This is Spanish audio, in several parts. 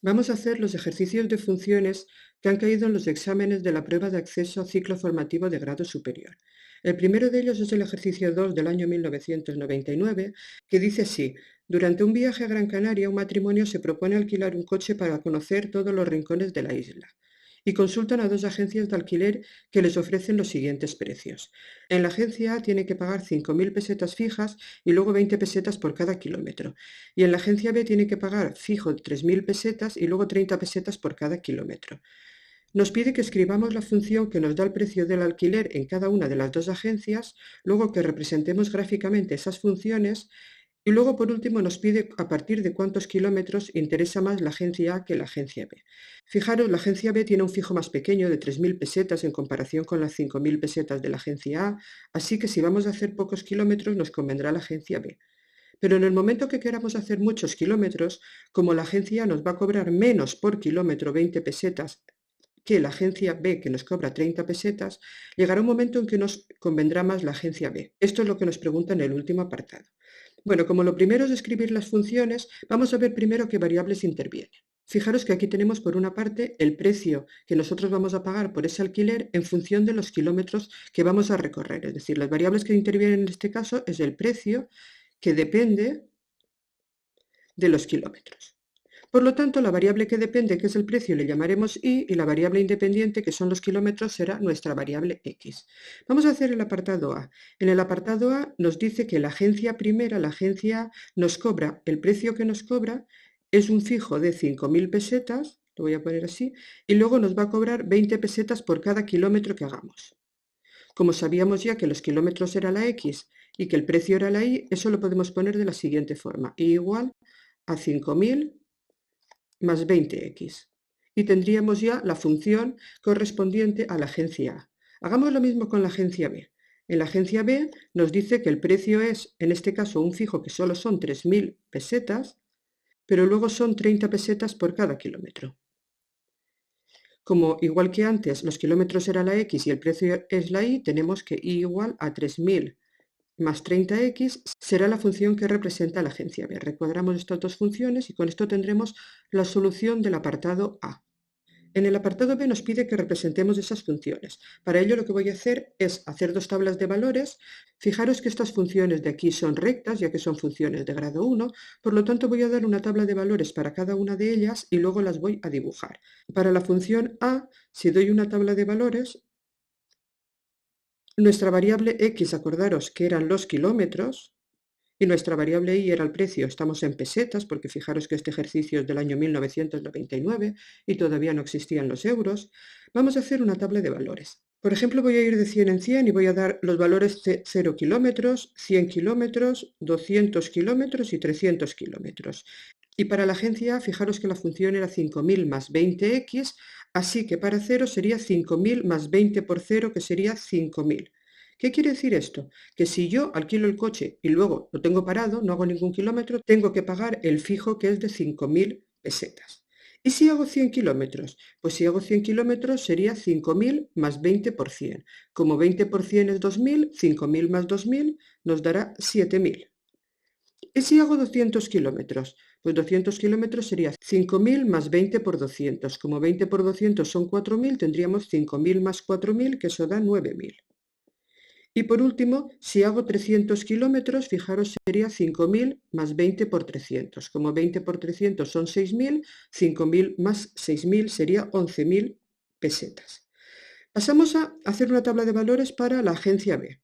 Vamos a hacer los ejercicios de funciones que han caído en los exámenes de la prueba de acceso a ciclo formativo de grado superior. El primero de ellos es el ejercicio 2 del año 1999, que dice así: durante un viaje a Gran Canaria, un matrimonio se propone alquilar un coche para conocer todos los rincones de la isla y consultan a dos agencias de alquiler que les ofrecen los siguientes precios. En la agencia A tiene que pagar 5.000 pesetas fijas y luego 20 pesetas por cada kilómetro. Y en la agencia B tiene que pagar fijo 3.000 pesetas y luego 30 pesetas por cada kilómetro. Nos pide que escribamos la función que nos da el precio del alquiler en cada una de las dos agencias, luego que representemos gráficamente esas funciones y luego por último nos pide a partir de cuántos kilómetros interesa más la agencia A que la agencia B. Fijaros, la agencia B tiene un fijo más pequeño de 3.000 pesetas en comparación con las 5.000 pesetas de la agencia A, así que si vamos a hacer pocos kilómetros nos convendrá la agencia B. Pero en el momento que queramos hacer muchos kilómetros, como la agencia A nos va a cobrar menos por kilómetro 20 pesetas que la agencia B, que nos cobra 30 pesetas, llegará un momento en que nos convendrá más la agencia B. Esto es lo que nos pregunta en el último apartado. Bueno, como lo primero es escribir las funciones, vamos a ver primero qué variables intervienen. Fijaros que aquí tenemos por una parte el precio que nosotros vamos a pagar por ese alquiler en función de los kilómetros que vamos a recorrer. Es decir, las variables que intervienen en este caso es el precio, que depende de los kilómetros. Por lo tanto, la variable que depende, que es el precio, le llamaremos y la variable independiente, que son los kilómetros, será nuestra variable x. Vamos a hacer el apartado A. En el apartado A nos dice que la agencia primera, la agencia A, nos cobra, el precio que nos cobra es un fijo de 5.000 pesetas, lo voy a poner así, y luego nos va a cobrar 20 pesetas por cada kilómetro que hagamos. Como sabíamos ya que los kilómetros era la x y que el precio era la y, eso lo podemos poner de la siguiente forma: y igual a 5.000 más 20x. Y tendríamos ya la función correspondiente a la agencia A. Hagamos lo mismo con la agencia B. En la agencia B nos dice que el precio es, en este caso, un fijo que solo son 3.000 pesetas, pero luego son 30 pesetas por cada kilómetro. Como igual que antes los kilómetros era la x y el precio es la y, tenemos que y igual a 3.000 más 30x será la función que representa la agencia B. Recuadramos estas dos funciones y con esto tendremos la solución del apartado A. En el apartado B nos pide que representemos esas funciones. Para ello lo que voy a hacer es hacer dos tablas de valores. Fijaros que estas funciones de aquí son rectas, ya que son funciones de grado 1, por lo tanto voy a dar una tabla de valores para cada una de ellas y luego las voy a dibujar. Para la función A, si doy una tabla de valores, nuestra variable x, acordaros que eran los kilómetros, y nuestra variable y era el precio. Estamos en pesetas, porque fijaros que este ejercicio es del año 1999 y todavía no existían los euros. Vamos a hacer una tabla de valores. Por ejemplo, voy a ir de 100 en 100 y voy a dar los valores de 0 kilómetros, 100 kilómetros, 200 kilómetros y 300 kilómetros. Y para la agencia A, fijaros que la función era 5.000 más 20x, así que para 0 sería 5.000 más 20 por 0, que sería 5.000. ¿Qué quiere decir esto? Que si yo alquilo el coche y luego lo tengo parado, no hago ningún kilómetro, tengo que pagar el fijo, que es de 5.000 pesetas. ¿Y si hago 100 kilómetros? Pues si hago 100 kilómetros sería 5.000 más 20 por 100. Como 20 por 100 es 2.000, 5.000 más 2.000 nos dará 7.000. ¿Y si hago 200 kilómetros? Pues 200 kilómetros sería 5.000 más 20 por 200. Como 20 por 200 son 4.000, tendríamos 5.000 más 4.000, que eso da 9.000. Y por último, si hago 300 kilómetros, fijaros, sería 5.000 más 20 por 300. Como 20 por 300 son 6.000, 5.000 más 6.000 sería 11.000 pesetas. Pasamos a hacer una tabla de valores para la agencia B.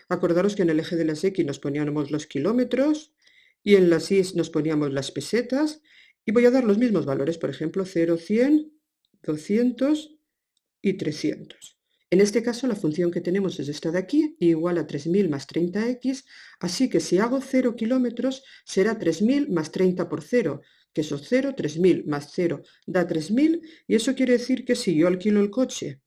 Acordaros que en el eje de las X nos poníamos los kilómetros y en las Y nos poníamos las pesetas, y voy a dar los mismos valores, por ejemplo, 0, 100, 200 y 300. En este caso la función que tenemos es esta de aquí, igual a 3.000 más 30x, así que si hago 0 kilómetros será 3.000 más 30 por 0, que eso es 0, 3.000 más 0 da 3.000, y eso quiere decir que si yo alquilo el coche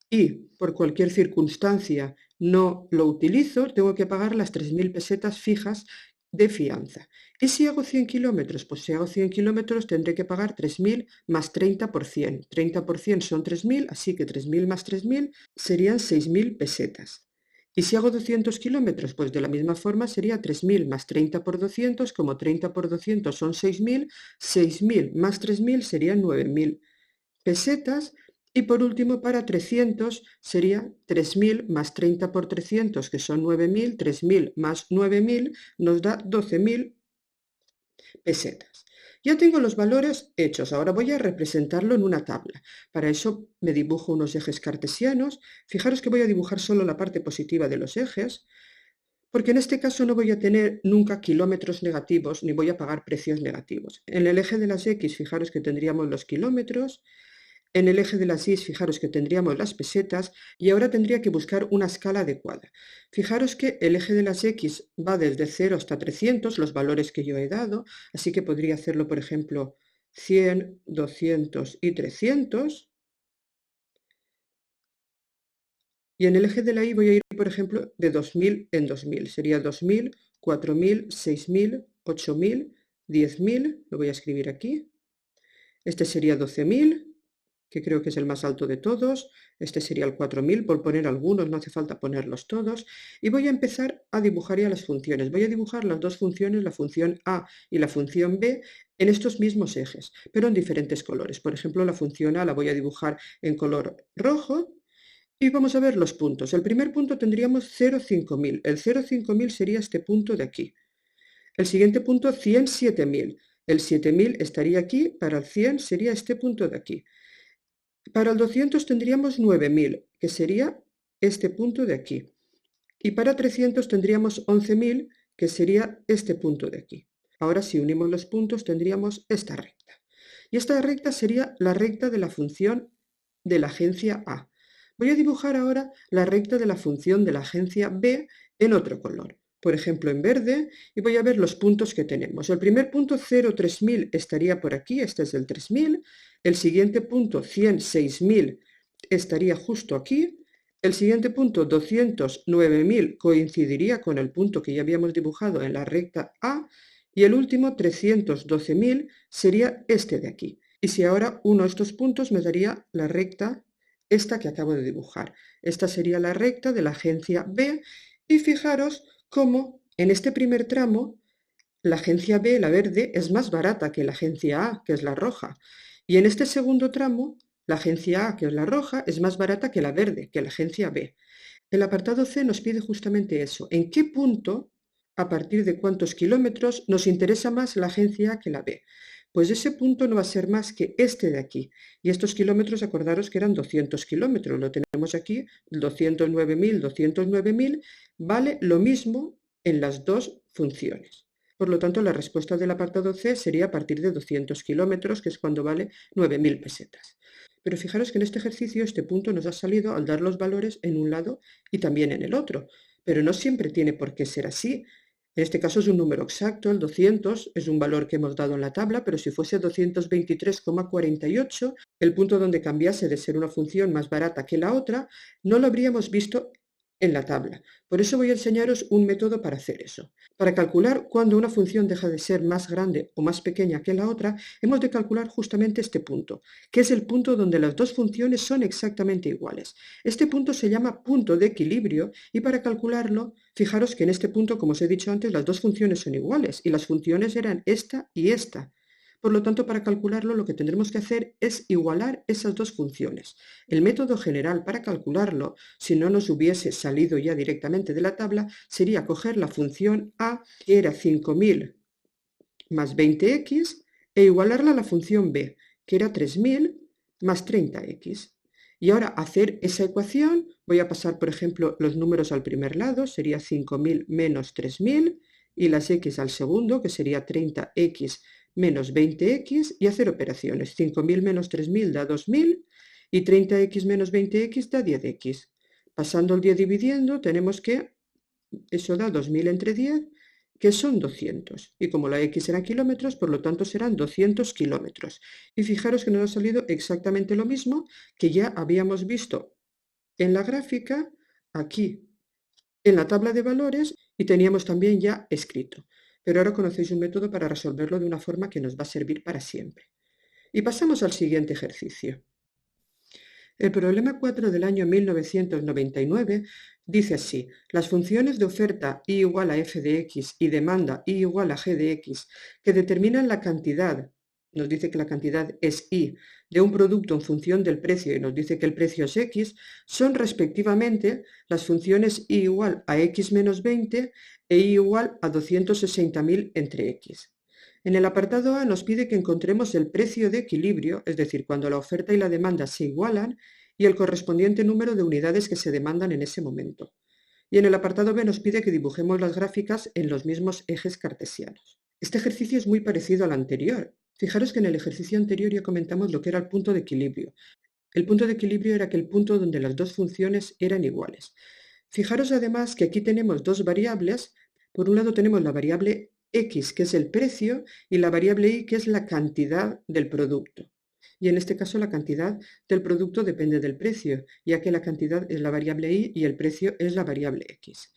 y por cualquier circunstancia no lo utilizo, tengo que pagar las 3.000 pesetas fijas de fianza. ¿Y si hago 100 kilómetros? Pues si hago 100 kilómetros tendré que pagar 3.000 más 30 por 100. 30 por 100 son 3.000, así que 3.000 más 3.000 serían 6.000 pesetas. Y si hago 200 kilómetros, pues de la misma forma sería 3.000 más 30 por 200, como 30 por 200 son 6.000, 6.000 más 3.000 serían 9.000 pesetas. Y por último, para 300 sería 3.000 más 30 por 300, que son 9.000, 3.000 más 9.000 nos da 12.000 pesetas. Ya tengo los valores hechos, ahora voy a representarlo en una tabla. Para eso me dibujo unos ejes cartesianos. Fijaros que voy a dibujar solo la parte positiva de los ejes, porque en este caso no voy a tener nunca kilómetros negativos ni voy a pagar precios negativos. En el eje de las X, fijaros que tendríamos los kilómetros. En el eje de las Y, fijaros que tendríamos las pesetas y ahora tendría que buscar una escala adecuada. Fijaros que el eje de las X va desde 0 hasta 300, los valores que yo he dado, así que podría hacerlo, por ejemplo, 100, 200 y 300. Y en el eje de la Y voy a ir, por ejemplo, de 2000 en 2000. Sería 2000, 4000, 6000, 8000, 10.000. Lo voy a escribir aquí. Este sería 12.000, que creo que es el más alto de todos. Este sería el 4.000, por poner algunos, no hace falta ponerlos todos. Y voy a empezar a dibujar ya las funciones. Voy a dibujar las dos funciones, la función A y la función B, en estos mismos ejes, pero en diferentes colores. Por ejemplo, la función A la voy a dibujar en color rojo. Y vamos a ver los puntos. El primer punto tendríamos 0,5000. El 0,5000 sería este punto de aquí. El siguiente punto, 107.000. El 7.000 estaría aquí, para el 100 sería este punto de aquí. Para el 200 tendríamos 9.000, que sería este punto de aquí. Y para 300 tendríamos 11.000, que sería este punto de aquí. Ahora, si unimos los puntos, tendríamos esta recta. Y esta recta sería la recta de la función de la agencia A. Voy a dibujar ahora la recta de la función de la agencia B en otro color. Por ejemplo, en verde, y voy a ver los puntos que tenemos. El primer punto, 0,3000, estaría por aquí, este es el 3000. El siguiente punto, 106.000, estaría justo aquí. El siguiente punto, 209.000, coincidiría con el punto que ya habíamos dibujado en la recta A. Y el último, 312.000, sería este de aquí. Y si ahora uno de estos puntos me daría la recta esta que acabo de dibujar. Esta sería la recta de la agencia B. Y fijaros cómo en este primer tramo la agencia B, la verde, es más barata que la agencia A, que es la roja. Y en este segundo tramo, la agencia A, que es la roja, es más barata que la verde, que la agencia B. El apartado C nos pide justamente eso. ¿En qué punto, a partir de cuántos kilómetros, nos interesa más la agencia A que la B? Pues ese punto no va a ser más que este de aquí. Y estos kilómetros, acordaros que eran 200 kilómetros. Lo tenemos aquí, 209.000, 209.000, vale lo mismo en las dos funciones. Por lo tanto, la respuesta del apartado C sería a partir de 200 kilómetros, que es cuando vale 9.000 pesetas. Pero fijaros que en este ejercicio este punto nos ha salido al dar los valores en un lado y también en el otro. Pero no siempre tiene por qué ser así. En este caso es un número exacto, el 200 es un valor que hemos dado en la tabla, pero si fuese 223,48, el punto donde cambiase de ser una función más barata que la otra, no lo habríamos visto en la tabla. Por eso voy a enseñaros un método para hacer eso. Para calcular cuándo una función deja de ser más grande o más pequeña que la otra, hemos de calcular justamente este punto, que es el punto donde las dos funciones son exactamente iguales. Este punto se llama punto de equilibrio y para calcularlo, fijaros que en este punto, como os he dicho antes, las dos funciones son iguales y las funciones eran esta y esta. Por lo tanto, para calcularlo lo que tendremos que hacer es igualar esas dos funciones. El método general para calcularlo, si no nos hubiese salido ya directamente de la tabla, sería coger la función a, que era 5.000 más 20x, e igualarla a la función b, que era 3.000 más 30x. Y ahora hacer esa ecuación, voy a pasar, por ejemplo, los números al primer lado, sería 5.000 menos 3.000, y las x al segundo, que sería 30x menos 20x, y hacer operaciones. 5.000 menos 3.000 da 2.000, y 30x menos 20x da 10x. Pasando el 10 dividiendo, tenemos que eso da 2.000 entre 10, que son 200. Y como la x eran kilómetros, por lo tanto serán 200 kilómetros. Y fijaros que nos ha salido exactamente lo mismo que ya habíamos visto en la gráfica, aquí en la tabla de valores, y teníamos también ya escrito. Pero ahora conocéis un método para resolverlo de una forma que nos va a servir para siempre. Y pasamos al siguiente ejercicio. El problema 4 del año 1999 dice así: las funciones de oferta y igual a f de x y demanda y igual a g de x que determinan la cantidad, nos dice que la cantidad es y, de un producto en función del precio y nos dice que el precio es x, son respectivamente las funciones y igual a x menos 20 e y igual a 260.000 entre x. En el apartado A nos pide que encontremos el precio de equilibrio, es decir, cuando la oferta y la demanda se igualan, y el correspondiente número de unidades que se demandan en ese momento. Y en el apartado B nos pide que dibujemos las gráficas en los mismos ejes cartesianos. Este ejercicio es muy parecido al anterior. Fijaros que en el ejercicio anterior ya comentamos lo que era el punto de equilibrio. El punto de equilibrio era aquel punto donde las dos funciones eran iguales. Fijaros además que aquí tenemos dos variables. Por un lado tenemos la variable x, que es el precio, y la variable y, que es la cantidad del producto. Y en este caso la cantidad del producto depende del precio, ya que la cantidad es la variable y el precio es la variable x.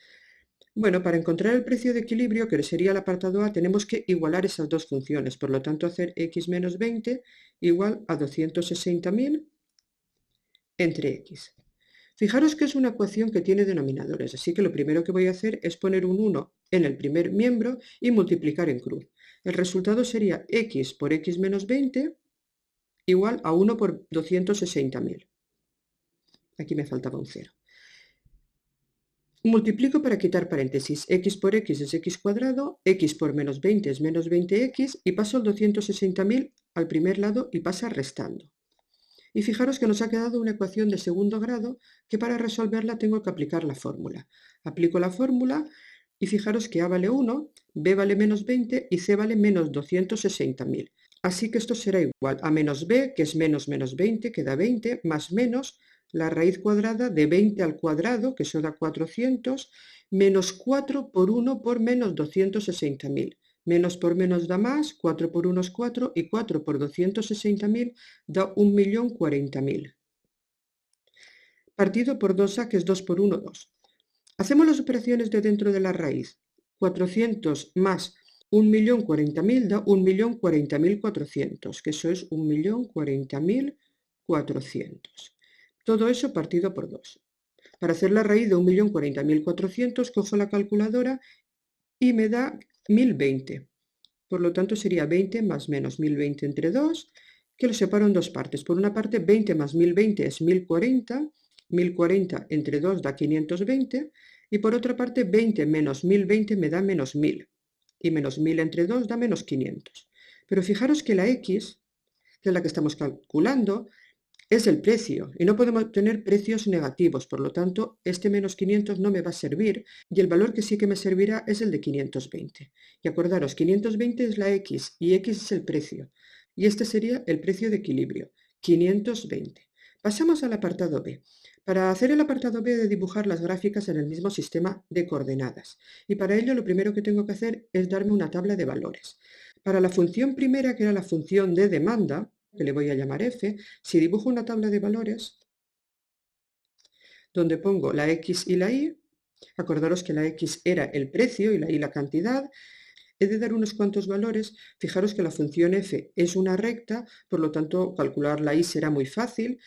Bueno, para encontrar el precio de equilibrio, que sería el apartado A, tenemos que igualar esas dos funciones. Por lo tanto, hacer x menos 20 igual a 260.000 entre x. Fijaros que es una ecuación que tiene denominadores, así que lo primero que voy a hacer es poner un 1 en el primer miembro y multiplicar en cruz. El resultado sería x por x menos 20 igual a 1 por 260.000. Aquí me faltaba un 0. Multiplico para quitar paréntesis. X por x es x cuadrado, x por menos 20 es menos 20x, y paso el 260.000 al primer lado y pasa restando. Y fijaros que nos ha quedado una ecuación de segundo grado que para resolverla tengo que aplicar la fórmula. Aplico la fórmula y fijaros que A vale 1, B vale menos 20 y C vale menos 260.000. Así que esto será igual a menos B, que es menos menos 20, que da 20, más menos la raíz cuadrada de 20 al cuadrado, que eso da 400, menos 4 por 1 por menos 260.000. Menos por menos da más, 4 por 1 es 4 y 4 por 260.000 da 1.040.000. Partido por 2a, que es 2 por 1, 2. Hacemos las operaciones de dentro de la raíz. 400 más 1.040.000 da 1.040.400, que eso es 1.040.400. Todo eso partido por 2. Para hacer la raíz de 1.040.400 cojo la calculadora y me da 1020. Por lo tanto sería 20 más menos 1020 entre 2, que lo separo en dos partes. Por una parte 20 más 1020 es 1040, 1040 entre 2 da 520, y por otra parte 20 menos 1020 me da menos 1000, y menos 1000 entre 2 da menos 500. Pero fijaros que la x, que es la que estamos calculando, es el precio, y no podemos tener precios negativos, por lo tanto, este menos 500 no me va a servir, y el valor que sí que me servirá es el de 520. Y acordaros, 520 es la x, y x es el precio, y este sería el precio de equilibrio, 520. Pasamos al apartado B. Para hacer el apartado B he de dibujar las gráficas en el mismo sistema de coordenadas, y para ello lo primero que tengo que hacer es darme una tabla de valores. Para la función primera, que era la función de demanda, que le voy a llamar f, si dibujo una tabla de valores donde pongo la x y la y, acordaros que la x era el precio y la y la cantidad, he de dar unos cuantos valores. Fijaros que la función f es una recta, por lo tanto calcular la y será muy fácil.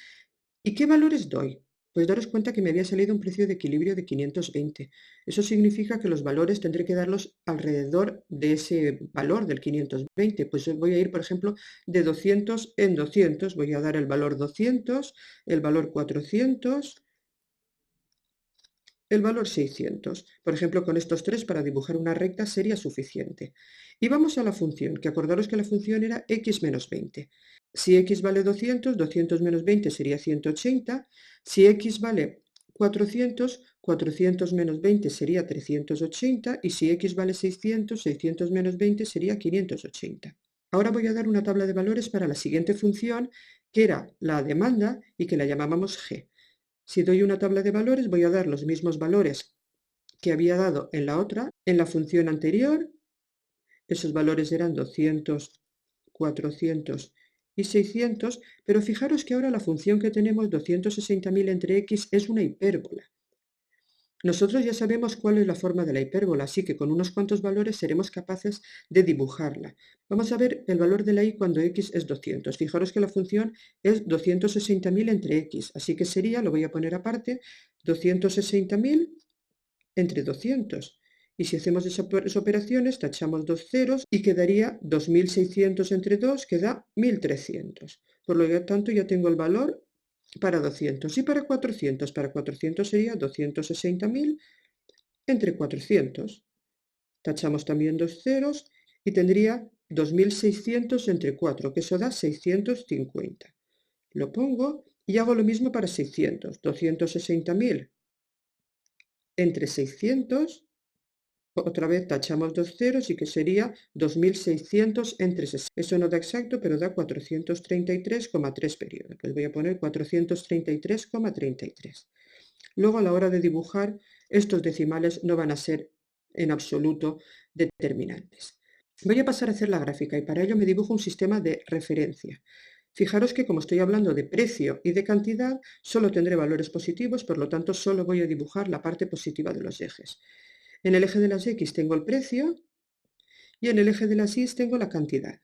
¿Y qué valores doy? Pues daros cuenta que me había salido un precio de equilibrio de 520. Eso significa que los valores tendré que darlos alrededor de ese valor del 520. Pues voy a ir, por ejemplo, de 200 en 200. Voy a dar el valor 200, el valor 400, el valor 600. Por ejemplo, con estos tres para dibujar una recta sería suficiente. Y vamos a la función, que acordaros que la función era x menos 20. Si x vale 200, 200 menos 20 sería 180. Si x vale 400, 400 menos 20 sería 380. Y si x vale 600, 600 menos 20 sería 580. Ahora voy a dar una tabla de valores para la siguiente función, que era la demanda y que la llamábamos g. Si doy una tabla de valores, voy a dar los mismos valores que había dado en la otra, en la función anterior. Esos valores eran 200, 400 y 600, pero fijaros que ahora la función que tenemos, 260.000 entre x, es una hipérbola. Nosotros ya sabemos cuál es la forma de la hipérbola, así que con unos cuantos valores seremos capaces de dibujarla. Vamos a ver el valor de la y cuando x es 200. Fijaros que la función es 260.000 entre x, así que sería, lo voy a poner aparte, 260.000 entre 200. Y si hacemos esas operaciones, tachamos dos ceros y quedaría 2.600 entre 2, que da 1.300. Por lo tanto, ya tengo el valor para 200. Y para 400 sería 260.000 entre 400. Tachamos también dos ceros y tendría 2.600 entre 4, que eso da 650. Lo pongo y hago lo mismo para 600. 260.000 entre 600. Otra vez tachamos dos ceros y que sería 2.600 entre 60. Eso no da exacto, pero da 433,3 periodos. Pues voy a poner 433,33. Luego, a la hora de dibujar, estos decimales no van a ser en absoluto determinantes. Voy a pasar a hacer la gráfica y para ello me dibujo un sistema de referencia. Fijaros que como estoy hablando de precio y de cantidad, solo tendré valores positivos, por lo tanto solo voy a dibujar la parte positiva de los ejes. En el eje de las X tengo el precio y en el eje de las Y tengo la cantidad.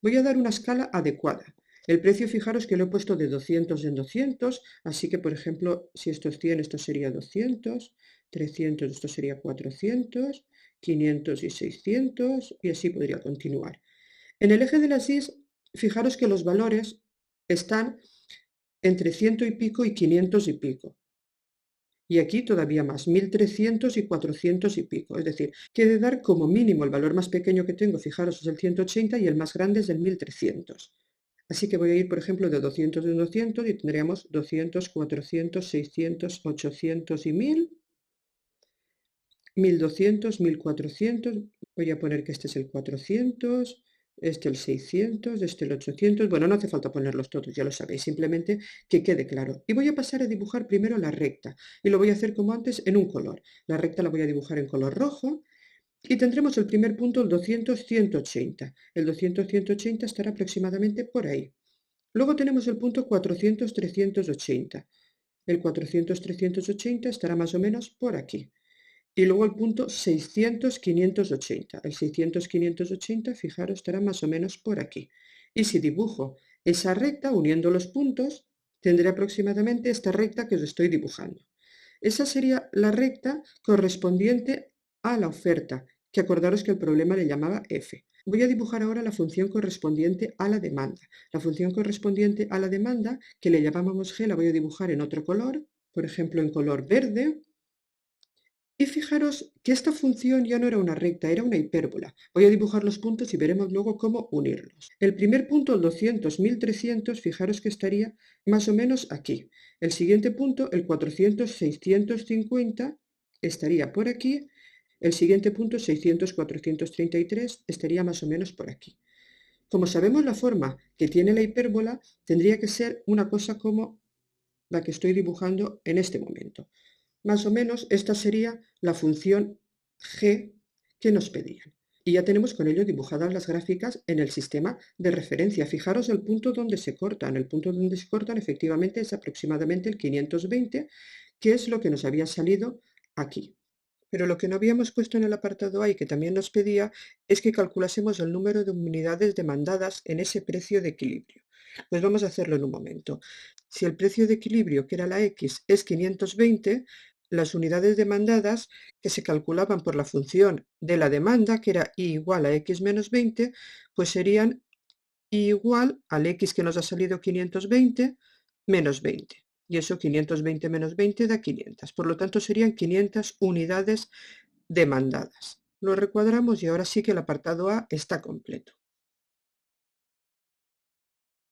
Voy a dar una escala adecuada. El precio, fijaros que lo he puesto de 200 en 200, así que, por ejemplo, si esto es 100, esto sería 200, 300, esto sería 400, 500 y 600, y así podría continuar. En el eje de las Y, fijaros que los valores están entre 100 y pico y 500 y pico. Y aquí todavía más, 1.300 y 400 y pico. Es decir, que he de dar como mínimo el valor más pequeño que tengo, fijaros, es el 180 y el más grande es el 1.300. Así que voy a ir, por ejemplo, de 200 en 200 y tendríamos 200, 400, 600, 800 y 1.000. 1.200, 1.400. Voy a poner que este es el 400. Este el 600, este el 800, bueno, no hace falta ponerlos todos, ya lo sabéis, simplemente que quede claro. Y voy a pasar a dibujar primero la recta, y lo voy a hacer como antes en un color. La recta la voy a dibujar en color rojo, y tendremos el primer punto, el 200, 180. El 200, 180 estará aproximadamente por ahí. Luego tenemos el punto 400, 380. El 400, 380 estará más o menos por aquí. Y luego el punto 600, 580. El 600, 580, fijaros, estará más o menos por aquí. Y si dibujo esa recta uniendo los puntos, tendré aproximadamente esta recta que os estoy dibujando. Esa sería la recta correspondiente a la oferta, que acordaros que el problema le llamaba f. Voy a dibujar ahora la función correspondiente a la demanda. La función correspondiente a la demanda, que le llamábamos g, la voy a dibujar en otro color, por ejemplo en color verde. Y fijaros que esta función ya no era una recta, era una hipérbola. Voy a dibujar los puntos y veremos luego cómo unirlos. El primer punto, el 200, 1300, fijaros que estaría más o menos aquí. El siguiente punto, el 400, 650, estaría por aquí. El siguiente punto, 600, 433, estaría más o menos por aquí. Como sabemos la forma que tiene la hipérbola, tendría que ser una cosa como la que estoy dibujando en este momento. Más o menos esta sería la función g que nos pedían. Y ya tenemos con ello dibujadas las gráficas en el sistema de referencia. Fijaros el punto donde se cortan. El punto donde se cortan efectivamente es aproximadamente el 520, que es lo que nos había salido aquí. Pero lo que no habíamos puesto en el apartado A y que también nos pedía es que calculásemos el número de unidades demandadas en ese precio de equilibrio. Pues vamos a hacerlo en un momento. Si el precio de equilibrio, que era la X, es 520, las unidades demandadas que se calculaban por la función de la demanda, que era I igual a X menos 20, pues serían I igual al X que nos ha salido 520 menos 20. Y eso 520 menos 20 da 500. Por lo tanto, serían 500 unidades demandadas. Lo recuadramos y ahora sí que el apartado A está completo.